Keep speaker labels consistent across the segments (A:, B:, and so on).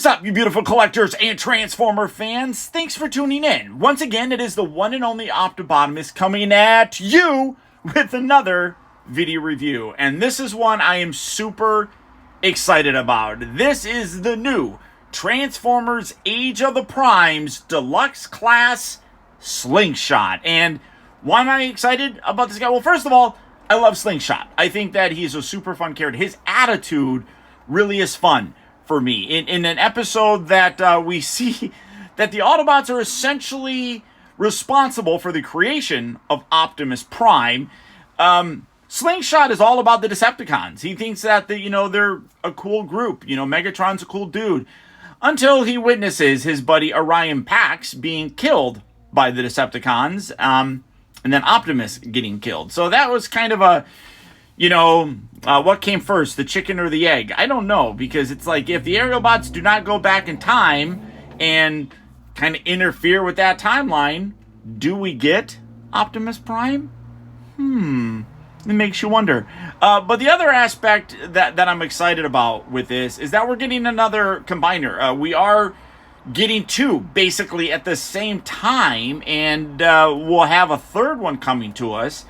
A: What is up, you beautiful collectors and Transformer fans? Thanks for tuning in. Once again, it is the one and only Optibotimus coming at you with another video review. And this is one I am super excited about. This is the new Transformers Age of the Primes Deluxe Class Slingshot. And why am I excited about this guy? Well, first of all, I love Slingshot. I think that he's a super fun character. His attitude really is fun for me. In an episode that we see that the Autobots are essentially responsible for the creation of Optimus Prime, Slingshot is all about the Decepticons. He thinks that they're a cool group. Megatron's a cool dude, until he witnesses his buddy Orion Pax being killed by the Decepticons, and then Optimus getting killed. So that was kind of a, what came first, the chicken or the egg? I don't know, because it's like, if the aerial bots do not go back in time and kind of interfere with that timeline, do we get Optimus Prime? It makes you wonder. But the other aspect that I'm excited about with this is that we're getting another combiner. We are getting two basically at the same time, and we'll have a third one coming to us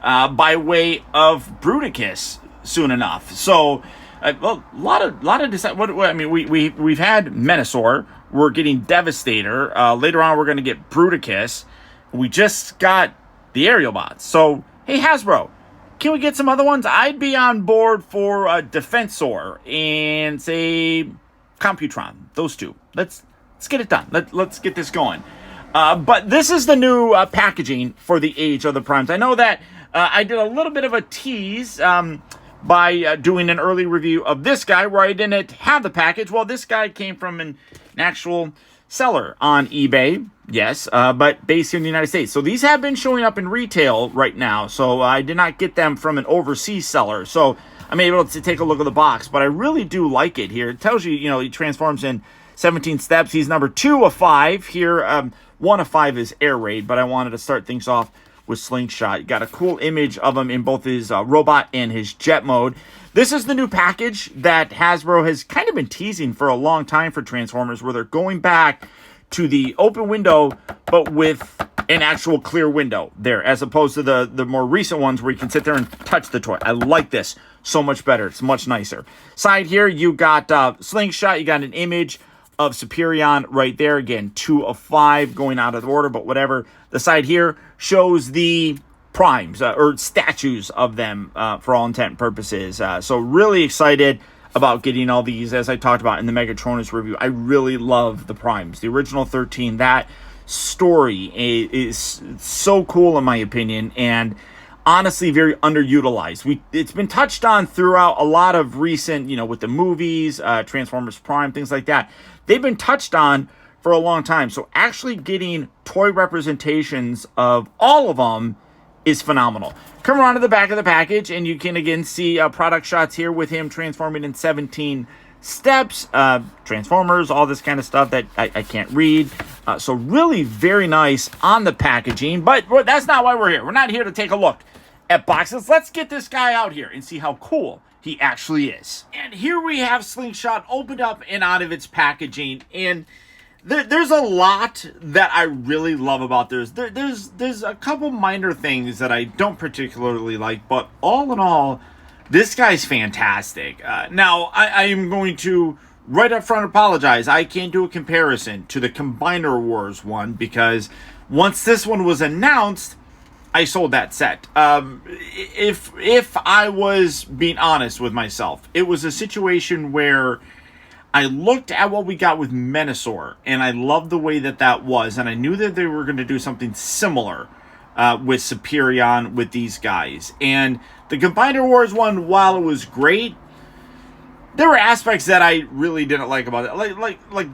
A: by way of Bruticus soon enough. So a lot of we've had Menasor. We're getting Devastator. Later on, we're going to get Bruticus. We just got the aerial bots. So hey, Hasbro, can we get some other ones? I'd be on board for Defensor and say Computron. Those two. Let's get it done. Let's get this going. But this is the new packaging for the Age of the Primes. I know that I did a little bit of a tease by doing an early review of this guy where I didn't have the package. Well, this guy came from an actual seller on eBay, yes, but based here in the United States. So these have been showing up in retail right now. So I did not get them from an overseas seller. So I'm able to take a look at the box, but I really do like it here. It tells you, he transforms in 17 steps. He's number 2 of 5 here. 1 of 5 is air raid, but I wanted to start things off with Slingshot. You got a cool image of him in both his robot and his jet mode. This is the new package that Hasbro has kind of been teasing for a long time for Transformers, where they're going back to the open window, but with an actual clear window there, as opposed to the more recent ones where you can sit there and touch the toy. I like this so much better. It's much nicer. Side here, you got Slingshot. You got an image of Superion right there. Again, 2 of 5 going out of the order, but whatever. The side here shows the primes, or statues of them for all intent and purposes. So really excited about getting all these, as I talked about in the Megatronus review. I really love the primes. The original 13, that story is so cool in my opinion, and honestly very underutilized. It's been touched on throughout a lot of recent, with the movies, Transformers Prime, things like that. They've been touched on for a long time. So actually getting toy representations of all of them is phenomenal. Come around to the back of the package, and you can again see product shots here with him transforming in 17 steps, Transformers, all this kind of stuff that I can't read. So really very nice on the packaging, but that's not why we're here. We're not here to take a look at boxes. Let's get this guy out here and see how cool he actually is. And here we have Slingshot opened up and out of its packaging, and there's a lot that I really love about this. There's a couple minor things that I don't particularly like, but all in all, this guy's fantastic. Now, I am going to right up front apologize. I can't do a comparison to the Combiner Wars one, because once this one was announced, I sold that set. If I was being honest with myself, it was a situation where I looked at what we got with Menasor, and I loved the way that was, and I knew that they were going to do something similar with Superion with these guys. And the Combiner Wars one, while it was great, there were aspects that I really didn't like about it. Like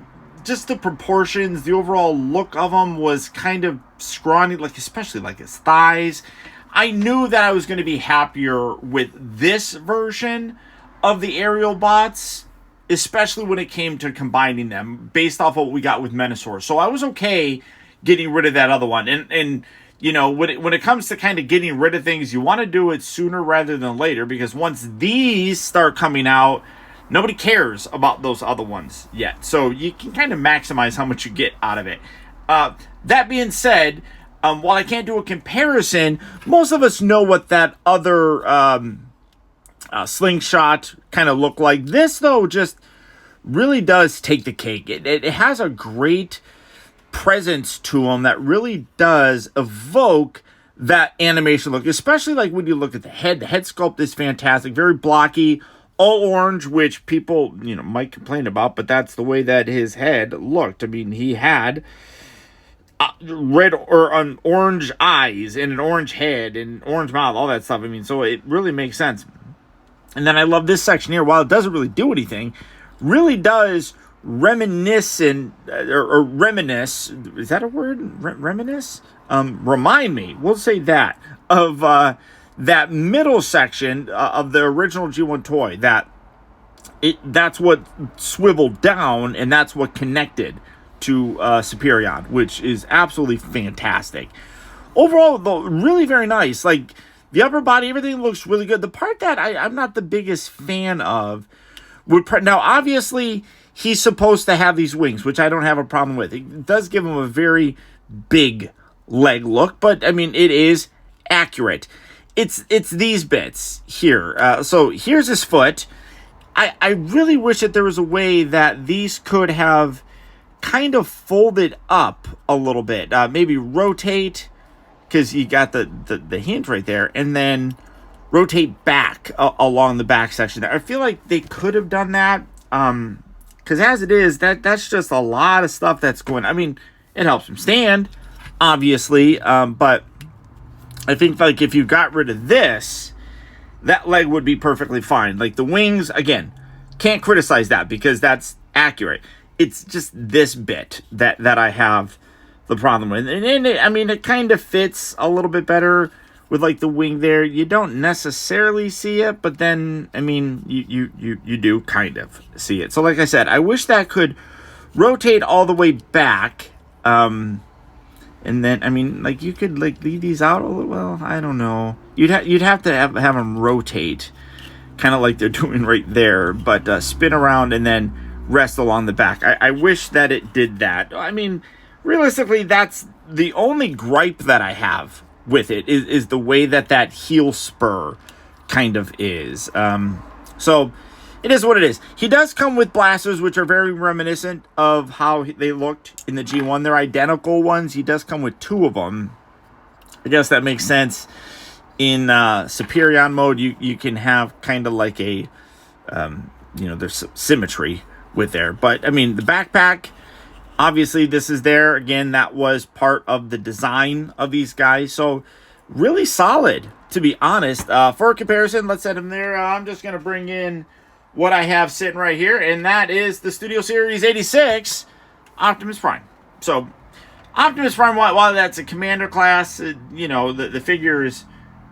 A: just the proportions, the overall look of him was kind of scrawny, especially his thighs. I knew that I was going to be happier with this version of the aerial bots, especially when it came to combining them based off of what we got with Menasor. So I was okay getting rid of that other one. And when it comes to kind of getting rid of things, you want to do it sooner rather than later, because once these start coming out, Nobody cares about those other ones yet. So you can kind of maximize how much you get out of it. That being said, while I can't do a comparison, most of us know what that other slingshot kind of looked like. This, though, just really does take the cake. It has a great presence to him that really does evoke that animation look, especially like when you look at the head. The head sculpt is fantastic, very blocky, all orange, which people, might complain about, but that's the way that his head looked. I mean, he had red or orange eyes and an orange head and orange mouth, all that stuff. I mean, so it really makes sense. And then I love this section here. While it doesn't really do anything, really does reminisce, is that a word? Reminisce? Remind me, we'll say that, of that middle section of the original G1 toy. That's what swiveled down, and that's what connected to Superion, which is absolutely fantastic. Overall, though, really very nice. Like, the upper body, everything looks really good. The part that I'm not the biggest fan of now, obviously, he's supposed to have these wings, which I don't have a problem with. It does give him a very big leg look, but I mean, it is accurate. It's these bits here. So here's his foot. I really wish that there was a way that these could have kind of folded up a little bit. Maybe rotate, because you got the hinge right there, and then rotate back along the back section there. I feel like they could have done that, because as it is, that's just a lot of stuff that's going. I mean, it helps him stand, obviously, but I think like if you got rid of this, that leg would be perfectly fine. Like the wings, again, can't criticize that because that's accurate. It's just this bit that I have the problem with. And I mean, it kind of fits a little bit better with like the wing there. You don't necessarily see it, but then, I mean, you do kind of see it. So like I said, I wish that could rotate all the way back. And then, I mean, like you could like leave these out a little. Well, I don't know. You'd have to have them rotate, kind of like they're doing right there, but spin around and then rest along the back. I wish that it did that. I mean, realistically, that's the only gripe that I have with it is the way that heel spur kind of is. So it is what it is. He does come with blasters, which are very reminiscent of how they looked in the G1. They're identical ones. He does come with 2 of them. I guess that makes sense. In Superion mode, you can have kind of like a, there's symmetry with there. But, I mean, the backpack, obviously this is there. Again, that was part of the design of these guys. So, really solid, to be honest. For a comparison, let's set him there. I'm just going to bring in what I have sitting right here, and that is the Studio Series 86 Optimus Prime. So, Optimus Prime, while that's a commander class, the figure is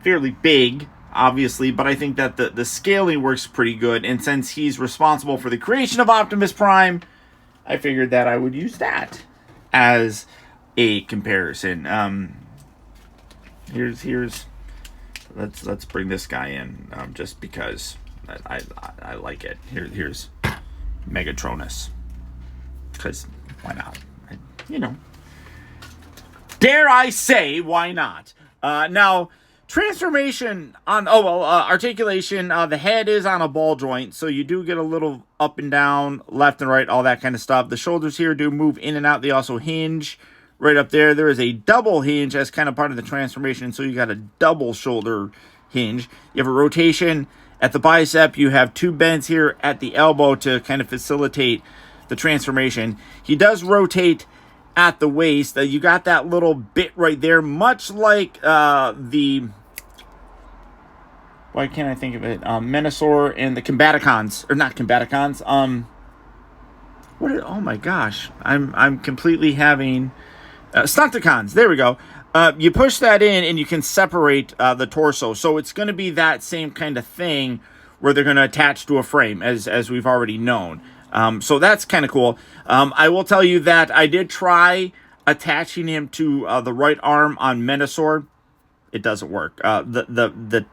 A: fairly big, obviously, but I think that the scaling works pretty good, and since he's responsible for the creation of Optimus Prime, I figured that I would use that as a comparison. Let's bring this guy in, just because I like it. Here's Megatronus, because why not? Dare I say, why not? Now, transformation on, articulation, the head is on a ball joint, so you do get a little up and down, left and right, all that kind of stuff. The shoulders here do move in and out. They also hinge right up there. There is a double hinge as kind of part of the transformation, so you got a double shoulder hinge. You have a rotation at the bicep. You have 2 bends here at the elbow to kind of facilitate the transformation. He does rotate at the waist. You got that little bit right there, much like the, why can't I think of it? Menasor and the Combaticons, or not Combaticons. Oh my gosh, I'm completely having Stunticons. There we go. You push that in and you can separate the torso. So it's going to be that same kind of thing where they're going to attach to a frame, as we've already known. So that's kind of cool. I will tell you that I did try attaching him to the right arm on Menasor. It doesn't work. The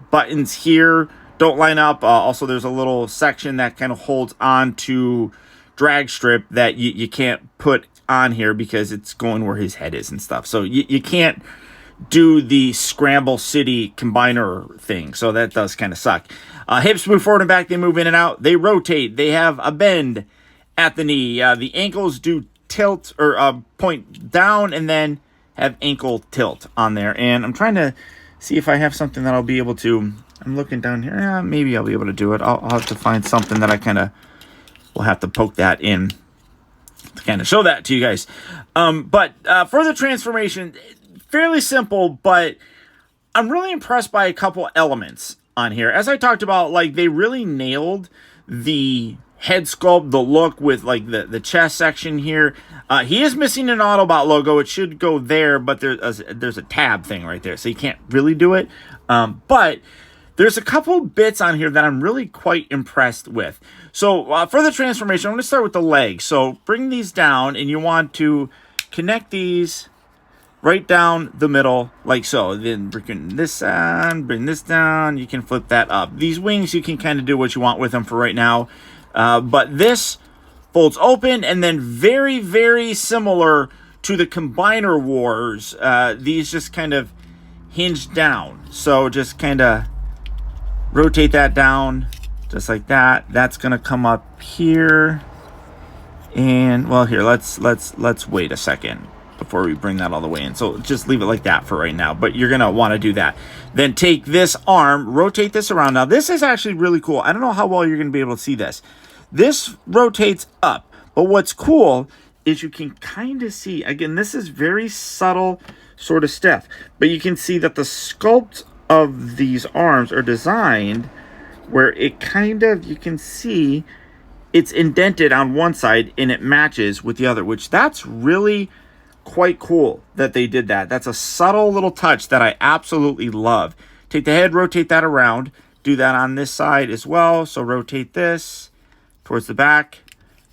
A: buttons here don't line up. Also, there's a little section that kind of holds on to drag strip that you can't put on here because it's going where his head is and stuff. So you can't do the Scramble City combiner thing. So that does kind of suck. Hips move forward and back. They move in and out. They rotate. They have a bend at the knee. The ankles do tilt or point down and then have ankle tilt on there. And I'm trying to see if I have something that I'll be able to. I'm looking down here. Yeah, maybe I'll be able to do it. I'll have to find something that I kind of will have to poke that in to kind of show that to you guys. But for the transformation, fairly simple, but I'm really impressed by a couple elements on here. As I talked about, like, they really nailed the head sculpt, the look with like the chest section here. He is missing an Autobot logo. It should go there, but there's a tab thing right there, so you can't really do it. But there's a couple bits on here that I'm really quite impressed with. So for the transformation, I'm going to start with the legs. So bring these down, and you want to connect these right down the middle, like so. Then bring this on, bring this down. You can flip that up. These wings, you can kind of do what you want with them for right now. But this folds open, and then very, very similar to the Combiner Wars, these just kind of hinge down. So just kind of rotate that down, just like that. That's gonna come up here, and well, here let's wait a second before we bring that all the way in. So just leave it like that for right now, but you're gonna want to do that. Then take this arm, rotate this around. Now this is actually really cool. I don't know how well you're gonna be able to see this. This rotates up, but what's cool is you can kind of see, again, this is very subtle sort of stuff, but you can see that the sculpt of these arms are designed where it kind of, you can see it's indented on one side and it matches with the other, which that's really quite cool that they did that. That's a subtle little touch that I absolutely love. Take the head, rotate that around, do that on this side as well. So rotate this towards the back,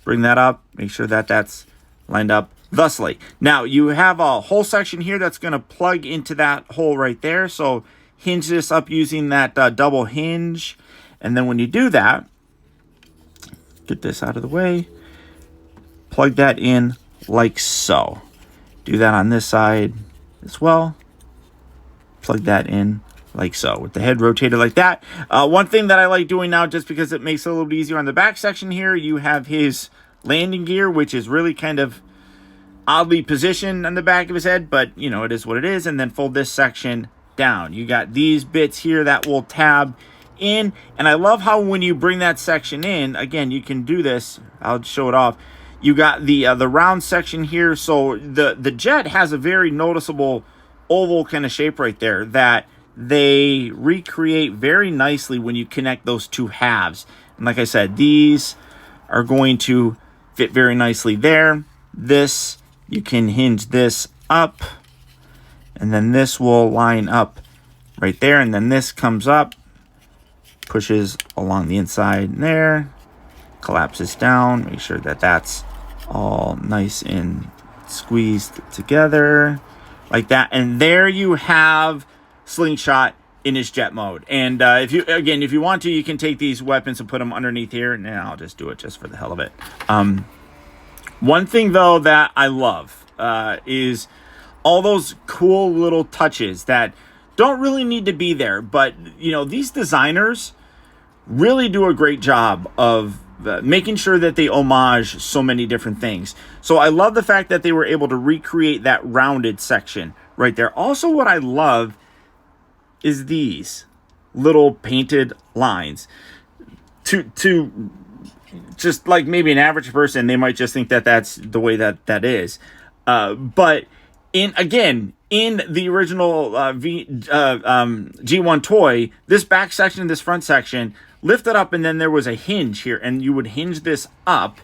A: bring that up, make sure that that's lined up thusly. Now you have a whole section here that's going to plug into that hole right there. So hinge this up using that double hinge. And then when you do that, get this out of the way, plug that in like so. Do that on this side as well. Plug that in like so, with the head rotated like that. One thing that I like doing now, just because it makes it a little bit easier on the back section here, you have his landing gear, which is really kind of oddly positioned on the back of his head, but you know, it is what it is. And then fold this section down. You got these bits here that will tab in, and I love how when you bring that section in, again, you can do this. I'll show it off. You got the round section here, so the jet has a very noticeable oval kind of shape right there that they recreate very nicely when you connect those two halves. And like I said, these are going to fit very nicely there. This, you can hinge this up, and then this will line up right there, and then this comes up, pushes along the inside there, collapses down, make sure that that's all nice and squeezed together like that. And there you have Slingshot in his jet mode. And if you want to, you can take these weapons and put them underneath here. And I'll just do it just for the hell of it. One thing though that I love is all those cool little touches that don't really need to be there, but you know, these designers really do a great job of making sure that they homage so many different things. So I love the fact that they were able to recreate that rounded section right there. Also, what I love is these little painted lines. To just like maybe an average person, they might just think that that's the way that is. But in the original G1 toy, this back section, this front section, lifted up, and then there was a hinge here, and you would hinge this up,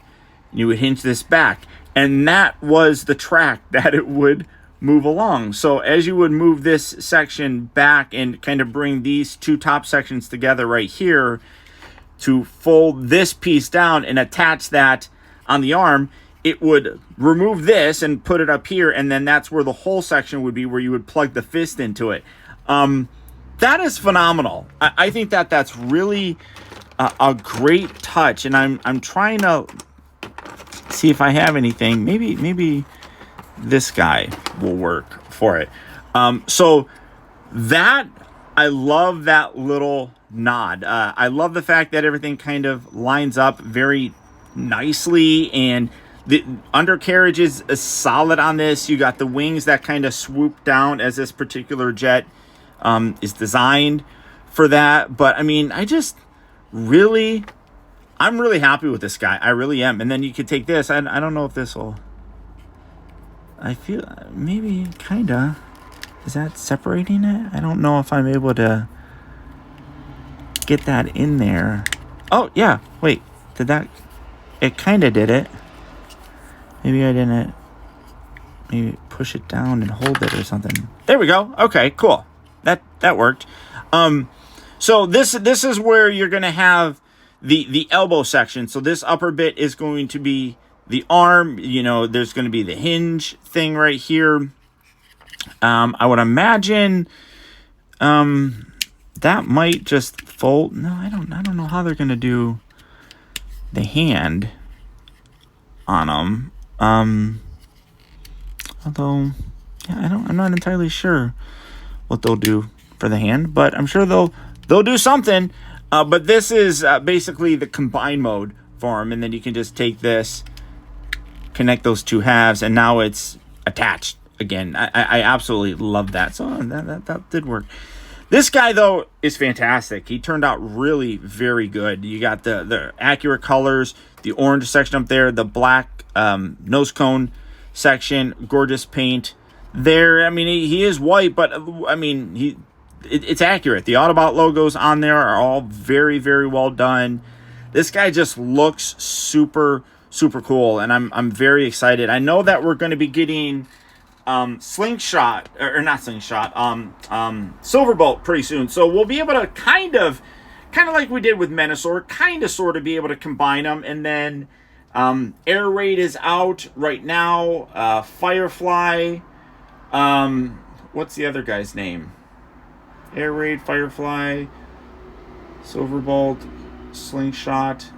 A: and you would hinge this back, and that was the track that it would move along. So as you would move this section back and kind of bring these two top sections together right here to fold this piece down and attach that on the arm, it would remove this and put it up here, and then that's where the whole section would be, where you would plug the fist into it. that is phenomenal. I think that that's really a great touch, and I'm trying to see if I have anything. Maybe this guy will work for it. So that, I love that little nod. I love the fact that everything kind of lines up very nicely, and the undercarriage is solid on this. You got the wings that kind of swoop down, as this particular jet is designed for that. But I mean, I'm really happy with this guy. I really am. And then you could take this. I don't know if this will, I feel maybe kind of, is that separating it? I don't know if I'm able to get that in there. Oh yeah, wait, did that, it kind of did it. Maybe I didn't, maybe push it down and hold it or something. There we go. Okay, cool. That worked. So this is where you're going to have the elbow section. So this upper bit is going to be the arm. You know, there's going to be the hinge thing right here. I would imagine that might just fold. No, I don't know how they're going to do the hand on them. Although, yeah, I'm not entirely sure what they'll do for the hand, but I'm sure they'll do something. But this is basically the combine mode for them, and then you can just take this, connect those two halves, and now it's attached again. I absolutely love that. So that did work. This guy, though, is fantastic. He turned out really very good. You got the accurate colors, the orange section up there, the black nose cone section, gorgeous paint there. I mean, he is white, but I mean, it's accurate. The Autobot logos on there are all very, very well done. This guy just looks super, super cool, and I'm very excited. I know that we're going to be getting Slingshot, or not Slingshot, Silverbolt pretty soon. So we'll be able to kind of like we did with Menasor, kind of sort of be able to combine them. And then Air Raid is out right now. Firefly, what's the other guy's name? Air Raid, Firefly, Silverbolt, Slingshot.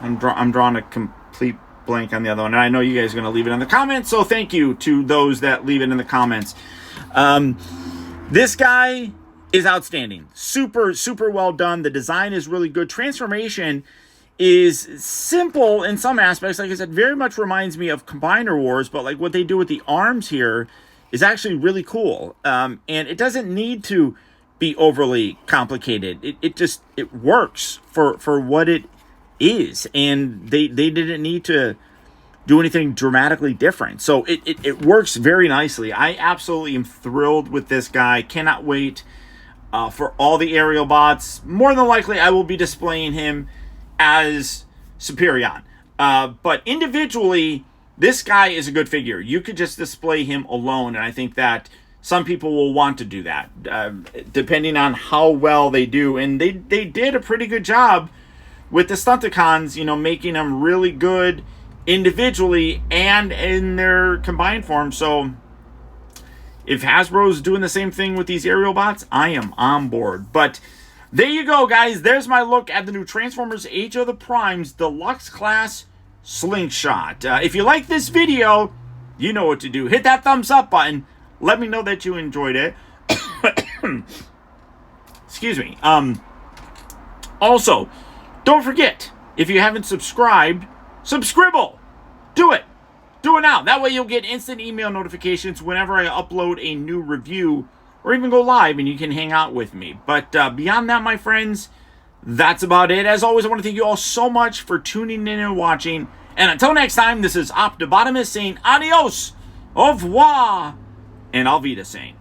A: I'm drawing a complete blank on the other one, and I know you guys are going to leave it in the comments, so thank you to those that leave it in the comments. This guy is outstanding. Super, super well done. The design is really good. Transformation is simple in some aspects. Like I said, very much reminds me of Combiner Wars, but like what they do with the arms here is actually really cool. And it doesn't need to be overly complicated. It works for what it is, and they didn't need to do anything dramatically different. So it works very nicely. I absolutely am thrilled with this guy. Cannot wait for all the aerial bots. More than likely, I will be displaying him as Superion. But individually, this guy is a good figure. You could just display him alone, and I think that some people will want to do that, depending on how well they do. And they did a pretty good job with the Stunticons, you know, making them really good individually and in their combined form. So if Hasbro's doing the same thing with these aerial bots, I am on board. But there you go, guys. There's my look at the new Transformers Age of the Primes Deluxe Class Slingshot. If you like this video, you know what to do. Hit that thumbs up button. Let me know that you enjoyed it. Excuse me. Also, don't forget, if you haven't subscribed, subscribble. Do it. Do it now. That way you'll get instant email notifications whenever I upload a new review or even go live, and you can hang out with me. But beyond that, my friends, that's about it. As always, I want to thank you all so much for tuning in and watching. And until next time, this is Optibotimus saying adios, au revoir, and I'll be the same.